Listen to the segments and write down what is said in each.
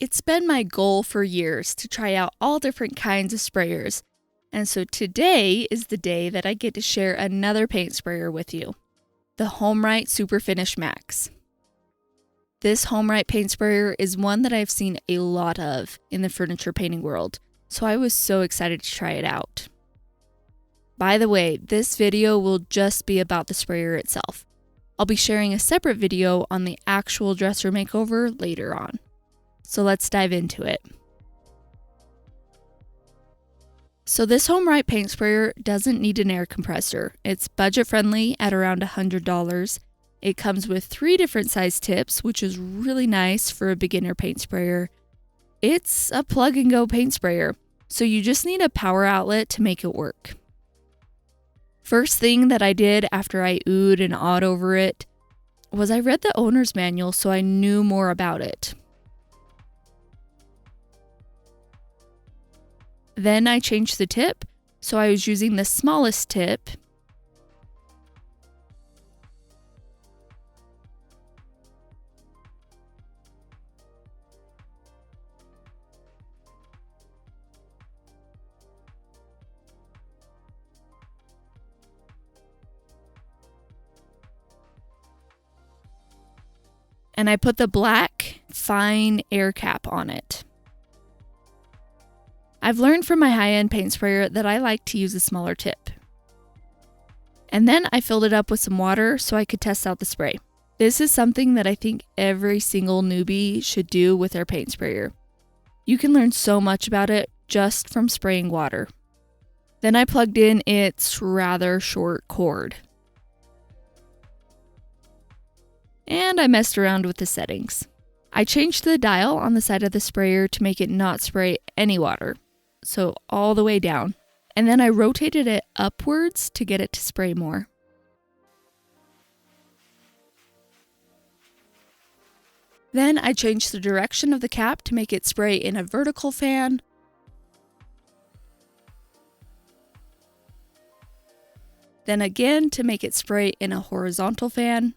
It's been my goal for years to try out all different kinds of sprayers, and so today is the day that I get to share another paint sprayer with you, the HomeRight Super Finish Max. This HomeRight paint sprayer is one that I've seen a lot of in the furniture painting world, so I was so excited to try it out. By the way, this video will just be about the sprayer itself. I'll be sharing a separate video on the actual dresser makeover later on. So let's dive into it. So this HomeRight paint sprayer doesn't need an air compressor. It's budget friendly at around $100. It comes with 3 different size tips, which is really nice for a beginner paint sprayer. It's a plug and go paint sprayer, so you just need a power outlet to make it work. First thing that I did after I oohed and awed over it was I read the owner's manual so I knew more about it. Then I changed the tip, so I was using the smallest tip. And I put the black, fine air cap on it. I've learned from my high-end paint sprayer that I like to use a smaller tip. And then I filled it up with some water so I could test out the spray. This is something that I think every single newbie should do with their paint sprayer. You can learn so much about it just from spraying water. Then I plugged in its rather short cord. And I messed around with the settings. I changed the dial on the side of the sprayer to make it not spray any water, so all the way down. And then I rotated it upwards to get it to spray more. Then I changed the direction of the cap to make it spray in a vertical fan. Then again to make it spray in a horizontal fan.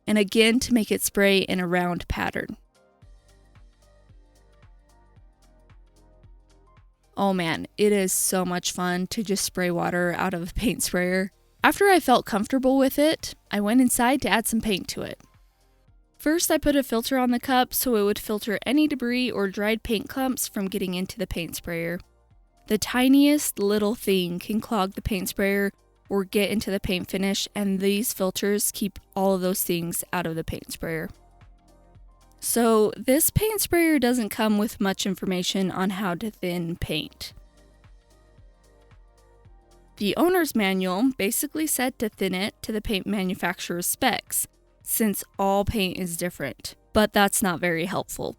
And again to make it spray in a round pattern. Oh man, it is so much fun to just spray water out of a paint sprayer. After I felt comfortable with it, I went inside to add some paint to it. First, I put a filter on the cup so it would filter any debris or dried paint clumps from getting into the paint sprayer. The tiniest little thing can clog the paint sprayer or get into the paint finish, and these filters keep all of those things out of the paint sprayer. So this paint sprayer doesn't come with much information on how to thin paint. The owner's manual basically said to thin it to the paint manufacturer's specs, since all paint is different, but that's not very helpful.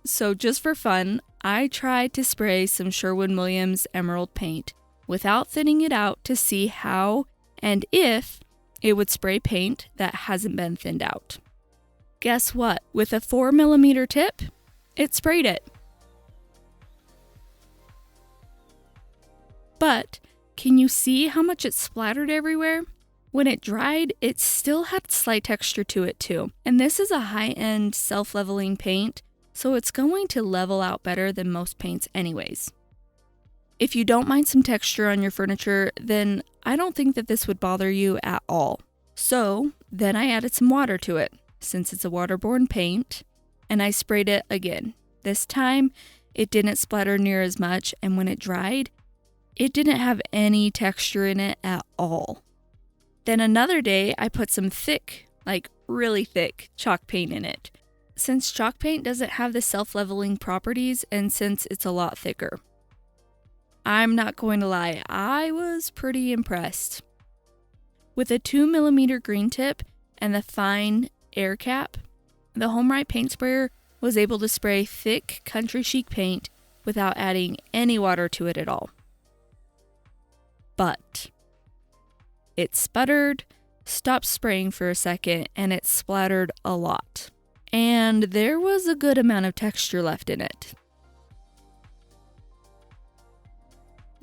So just for fun, I tried to spray some Sherwin-Williams Emerald paint without thinning it out to see how and if it would spray paint that hasn't been thinned out. Guess what? With a 4mm tip, it sprayed it. But can you see how much it splattered everywhere? When it dried, it still had slight texture to it too. And this is a high-end self-leveling paint, so it's going to level out better than most paints anyways. If you don't mind some texture on your furniture, then I don't think that this would bother you at all. So then I added some water to it, since it's a waterborne paint, and I sprayed it again. This time, it didn't splatter near as much, and when it dried, it didn't have any texture in it at all. Then another day, I put some thick, like really thick, chalk paint in it, since chalk paint doesn't have the self-leveling properties and since it's a lot thicker. I'm not going to lie, I was pretty impressed. With a 2mm green tip and the fine air cap, the HomeRight paint sprayer was able to spray thick country chic paint without adding any water to it at all. But it sputtered, stopped spraying for a second, and it splattered a lot. And there was a good amount of texture left in it.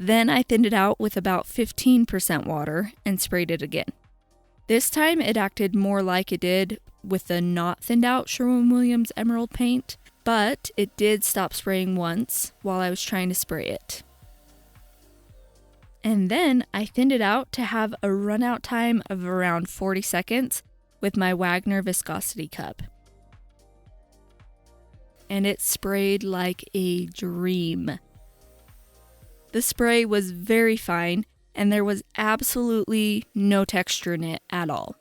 Then I thinned it out with about 15% water and sprayed it again. This time it acted more like it did with the not thinned out Sherwin-Williams Emerald paint, but it did stop spraying once while I was trying to spray it. And then I thinned it out to have a run out time of around 40 seconds with my Wagner viscosity cup. And it sprayed like a dream. The spray was very fine and there was absolutely no texture in it at all.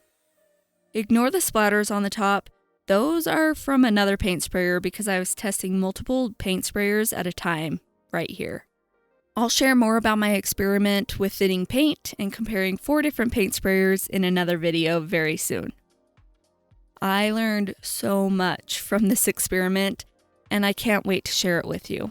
Ignore the splatters on the top. Those are from another paint sprayer because I was testing multiple paint sprayers at a time right here. I'll share more about my experiment with thinning paint and comparing 4 different paint sprayers in another video very soon. I learned so much from this experiment and I can't wait to share it with you.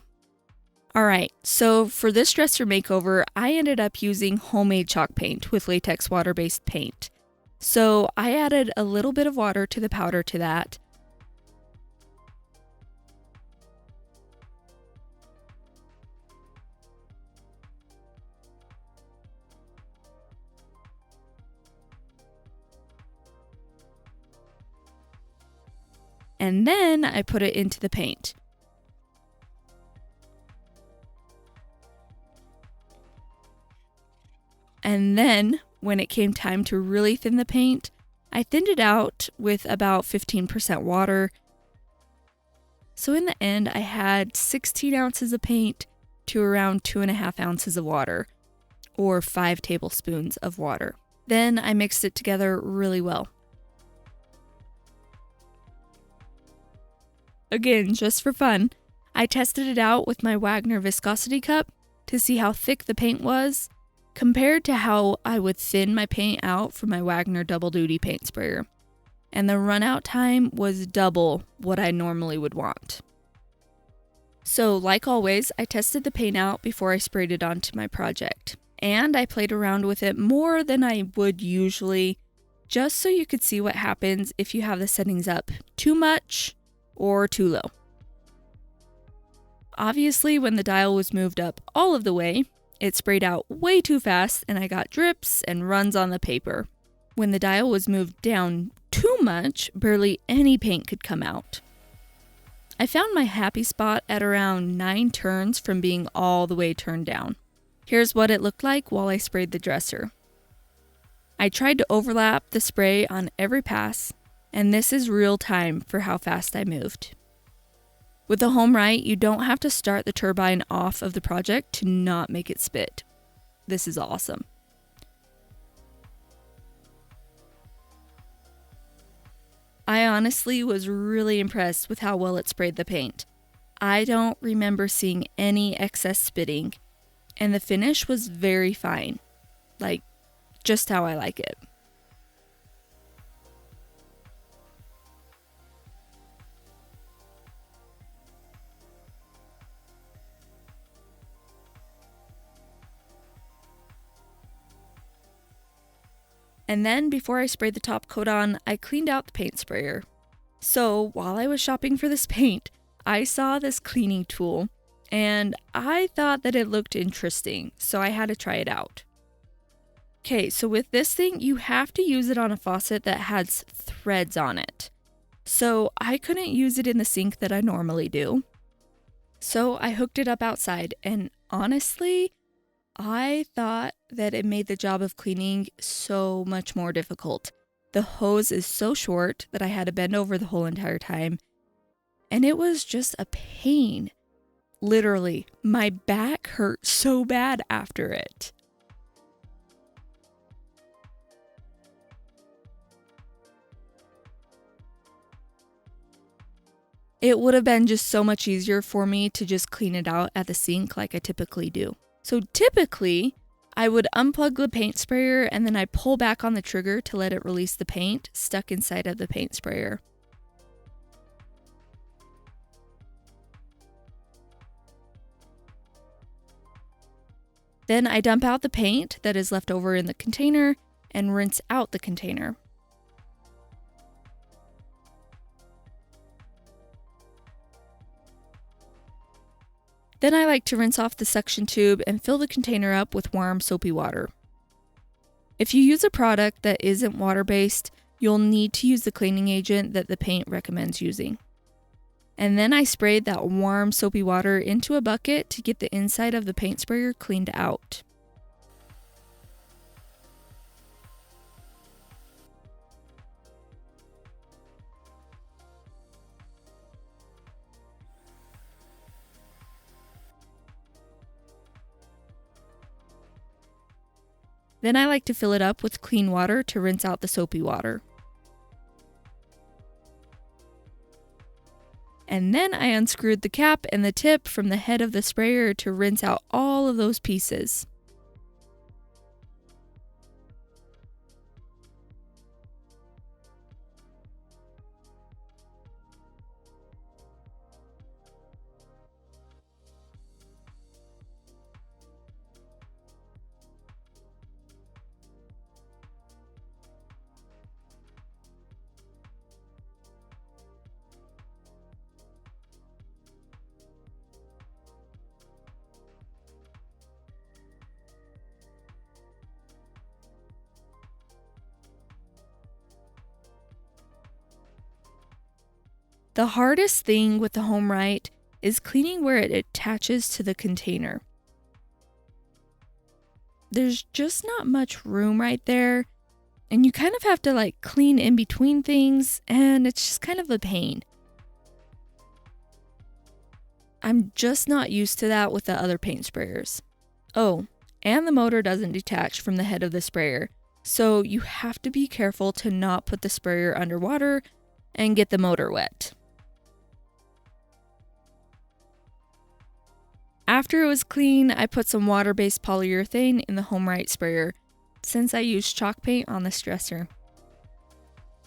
Alright, so for this dresser makeover, I ended up using homemade chalk paint with latex water-based paint. So I added a little bit of water to the powder to that. And then I put it into the paint. And then, when it came time to really thin the paint, I thinned it out with about 15% water. So in the end, I had 16 ounces of paint to around 2.5 ounces of water, or 5 tablespoons of water. Then I mixed it together really well. Again, just for fun, I tested it out with my Wagner viscosity cup to see how thick the paint was, compared to how I would thin my paint out from my Wagner double duty paint sprayer. And the run out time was double what I normally would want. So like always, I tested the paint out before I sprayed it onto my project. And I played around with it more than I would usually, just so you could see what happens if you have the settings up too much or too low. Obviously, when the dial was moved up all of the way, it sprayed out way too fast and I got drips and runs on the paper. When the dial was moved down too much, barely any paint could come out. I found my happy spot at around 9 turns from being all the way turned down. Here's what it looked like while I sprayed the dresser. I tried to overlap the spray on every pass, and this is real time for how fast I moved. With the HomeRight, you don't have to start the turbine off of the project to not make it spit. This is awesome. I honestly was really impressed with how well it sprayed the paint. I don't remember seeing any excess spitting, and the finish was very fine. Like, just how I like it. And then before I sprayed the top coat on, I cleaned out the paint sprayer. So while I was shopping for this paint, I saw this cleaning tool and I thought that it looked interesting, so I had to try it out. Okay, so with this thing, you have to use it on a faucet that has threads on it. So I couldn't use it in the sink that I normally do. So I hooked it up outside, and honestly, I thought that it made the job of cleaning so much more difficult. The hose is so short that I had to bend over the whole entire time, and it was just a pain. Literally, my back hurt so bad after it. It would have been just so much easier for me to just clean it out at the sink like I typically do. So typically, I would unplug the paint sprayer and then I pull back on the trigger to let it release the paint stuck inside of the paint sprayer. Then I dump out the paint that is left over in the container and rinse out the container. Then I like to rinse off the suction tube and fill the container up with warm soapy water. If you use a product that isn't water-based, you'll need to use the cleaning agent that the paint recommends using. And then I sprayed that warm soapy water into a bucket to get the inside of the paint sprayer cleaned out. Then I like to fill it up with clean water to rinse out the soapy water. And then I unscrewed the cap and the tip from the head of the sprayer to rinse out all of those pieces. The hardest thing with the HomeRight is cleaning where it attaches to the container. There's just not much room right there, and you kind of have to clean in between things, and it's just kind of a pain. I'm just not used to that with the other paint sprayers. Oh, and the motor doesn't detach from the head of the sprayer, so you have to be careful to not put the sprayer underwater and get the motor wet. After it was clean, I put some water-based polyurethane in the HomeRight sprayer, since I used chalk paint on this dresser.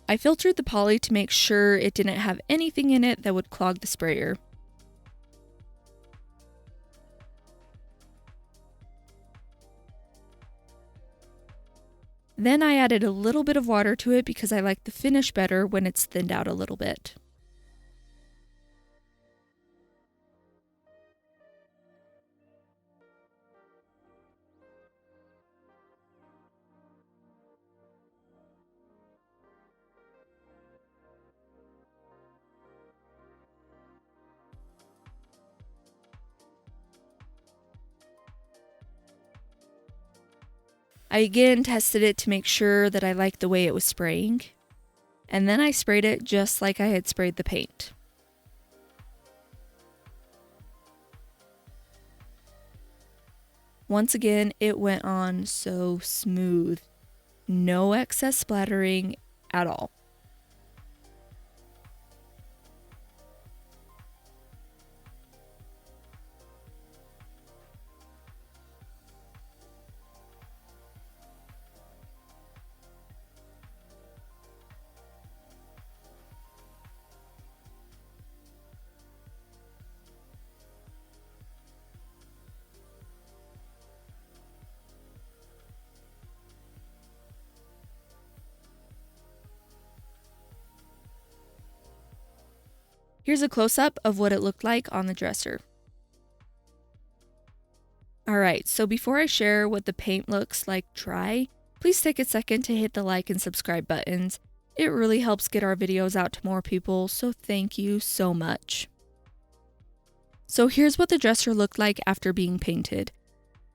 I filtered the poly to make sure it didn't have anything in it that would clog the sprayer. Then I added a little bit of water to it because I like the finish better when it's thinned out a little bit. I again tested it to make sure that I liked the way it was spraying, and then I sprayed it just like I had sprayed the paint. Once again, it went on so smooth. No excess splattering at all. Here's a close-up of what it looked like on the dresser. Alright, so before I share what the paint looks like dry, please take a second to hit the like and subscribe buttons. It really helps get our videos out to more people, so thank you so much. So here's what the dresser looked like after being painted.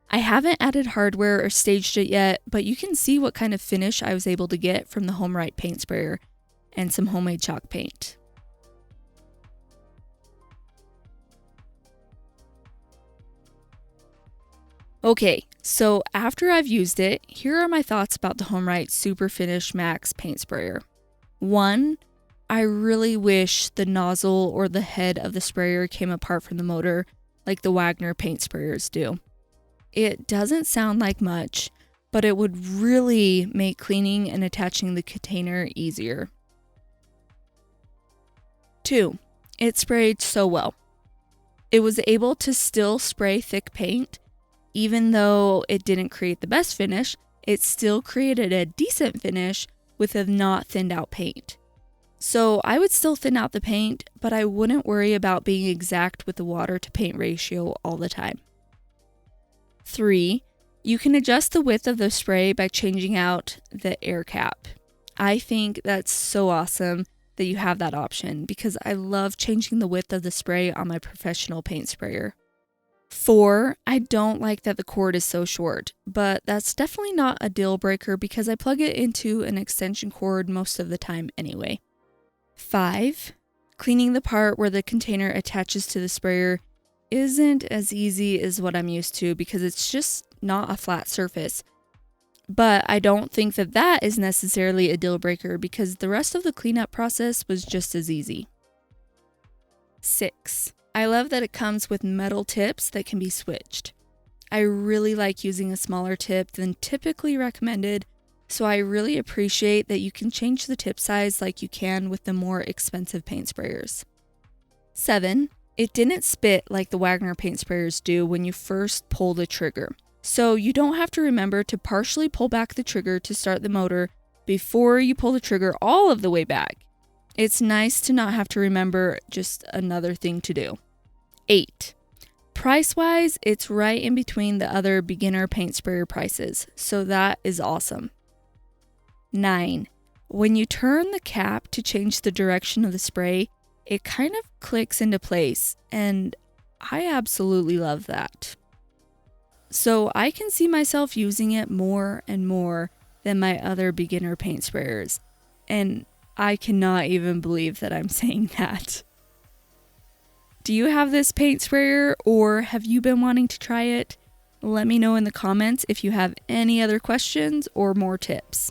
I haven't added hardware or staged it yet, but you can see what kind of finish I was able to get from the HomeRight paint sprayer and some homemade chalk paint. Okay, so after I've used it, here are my thoughts about the HomeRight Super Finish Max paint sprayer. 1, I really wish the nozzle or the head of the sprayer came apart from the motor like the Wagner paint sprayers do. It doesn't sound like much, but it would really make cleaning and attaching the container easier. 2, it sprayed so well. It was able to still spray thick paint. Even though it didn't create the best finish, it still created a decent finish with a not thinned out paint. So I would still thin out the paint, but I wouldn't worry about being exact with the water to paint ratio all the time. 3. You can adjust the width of the spray by changing out the air cap. I think that's so awesome that you have that option because I love changing the width of the spray on my professional paint sprayer. 4. I don't like that the cord is so short, but that's definitely not a deal breaker because I plug it into an extension cord most of the time anyway. 5. Cleaning the part where the container attaches to the sprayer isn't as easy as what I'm used to because it's just not a flat surface. But I don't think that that is necessarily a deal breaker because the rest of the cleanup process was just as easy. 6. I love that it comes with metal tips that can be switched. I really like using a smaller tip than typically recommended, so I really appreciate that you can change the tip size like you can with the more expensive paint sprayers. 7. It didn't spit like the Wagner paint sprayers do when you first pull the trigger, so you don't have to remember to partially pull back the trigger to start the motor before you pull the trigger all of the way back. It's nice to not have to remember, just another thing to do. 8. Price-wise, it's right in between the other beginner paint sprayer prices, so that is awesome. 9. When you turn the cap to change the direction of the spray, it kind of clicks into place, and I absolutely love that. So I can see myself using it more and more than my other beginner paint sprayers, and I cannot even believe that I'm saying that. Do you have this paint sprayer or have you been wanting to try it? Let me know in the comments if you have any other questions or more tips.